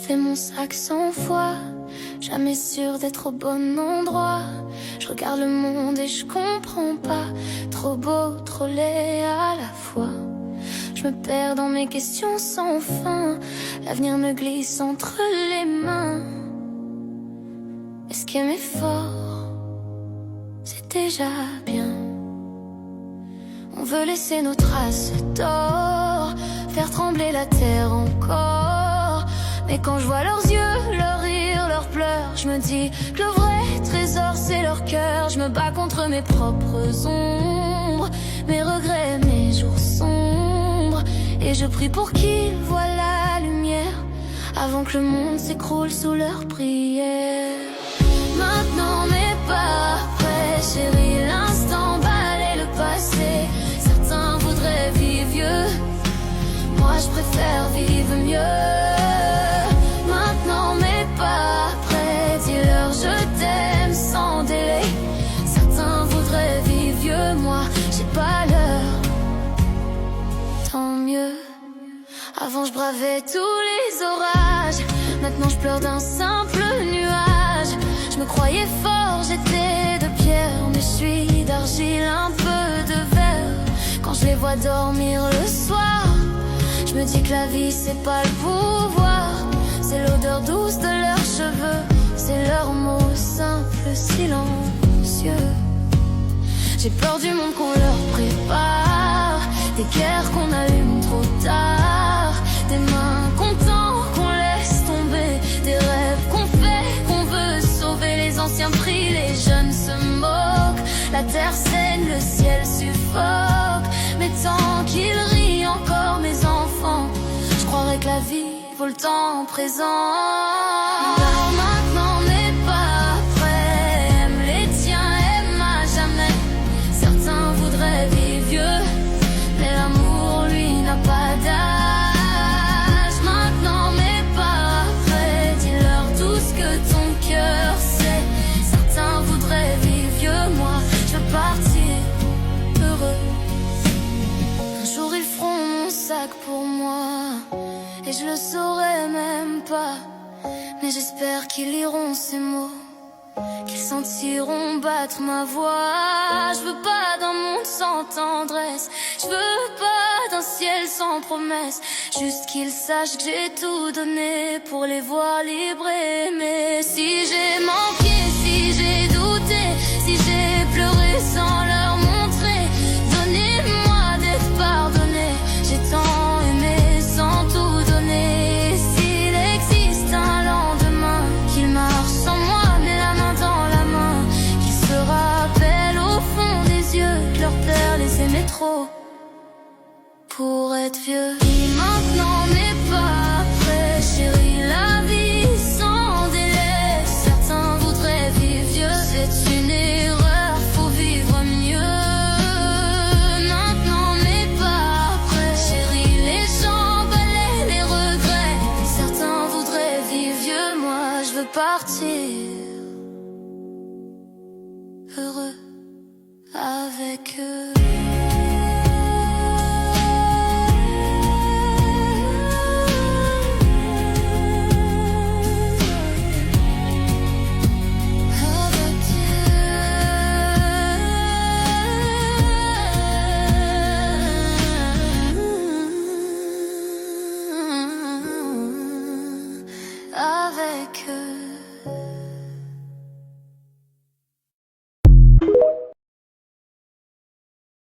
fais mon sac 100 fois, jamais sûr d'être au bon endroit. Je regarde le monde et je comprends pas, trop beau, trop laid à la fois. Je me perds dans mes questions sans fin, l'avenir me glisse entre les mains. Est-ce qu'aimer fort, c'est déjà bien? On veut laisser nos traces d'or, faire trembler la terre encore. Mais quand je vois leurs yeux, leurs rires, leurs pleurs, je me dis que le vrai trésor c'est leur cœur. Je me bats contre mes propres ombres, mes regrets, mes jours sombres. Et je prie pour qu'ils voient la lumière avant que le monde s'écroule sous leurs prières. Maintenant mais pas après, chérie, l'instant balaie le passé. Certains voudraient vivre vieux, moi je préfère vivre mieux. Maintenant mais pas après, dis-leur je t'aime sans délai. Certains voudraient vivre vieux, moi j'ai pas l'heure. Tant mieux. Avant je bravais tous les orages, maintenant je pleure d'un simple nuage. Je me croyais fort, j'étais de pierre, mais je suis d'argile, un peu de verre. Quand je les vois dormir le soir, je me dis que la vie c'est pas le pouvoir. C'est l'odeur douce de leurs cheveux, c'est leurs mots simples, silencieux. J'ai peur du monde qu'on leur prépare, des guerres qu'on allume trop tard, des mains qu'on tend, qu'on laisse tomber, des rêves qu'on fait, qu'on veut sauver. Les anciens prient, les jeunes se moquent, la terre saigne, le ciel suffoque. Mais tant qu'ils rient encore mes enfants, je croirais que la vie vaut le temps présent. Alors maintenant mais pas après, aime les tiens, aime à jamais. Certains voudraient vivre vieux, mais l'amour lui n'a pas d'âge. Maintenant mais pas après, dis-leur tout ce que ton cœur sait. Certains voudraient vivre vieux, moi je veux partir heureux. Un jour ils feront mon sac pour moi, et je le saurai même pas. Mais j'espère qu'ils liront ces mots, qu'ils sentiront battre ma voix. Je veux pas d'un monde sans tendresse, je veux pas d'un ciel sans promesse. Juste qu'ils sachent que j'ai tout donné pour les voir libres et aimer. Si j'ai manqué, si j'ai douté, si j'ai pleuré sans leur montrer, donnez-moi d'être pardonné. J'ai tant aimé sans tout donner. S'il existe un lendemain, qu'ils marchent sans moi mais la main dans la main, qu'ils se rappellent au fond des yeux que leur père les aimait trop pour être vieux. Et maintenant mais pas après, chérie, la vie sans délai. Certains voudraient vivre vieux, c'est une erreur, faut vivre mieux. Maintenant mais pas après, chérie, les gens balaient les regrets. Certains voudraient vivre vieux, moi je veux partir heureux avec eux. Avec eux.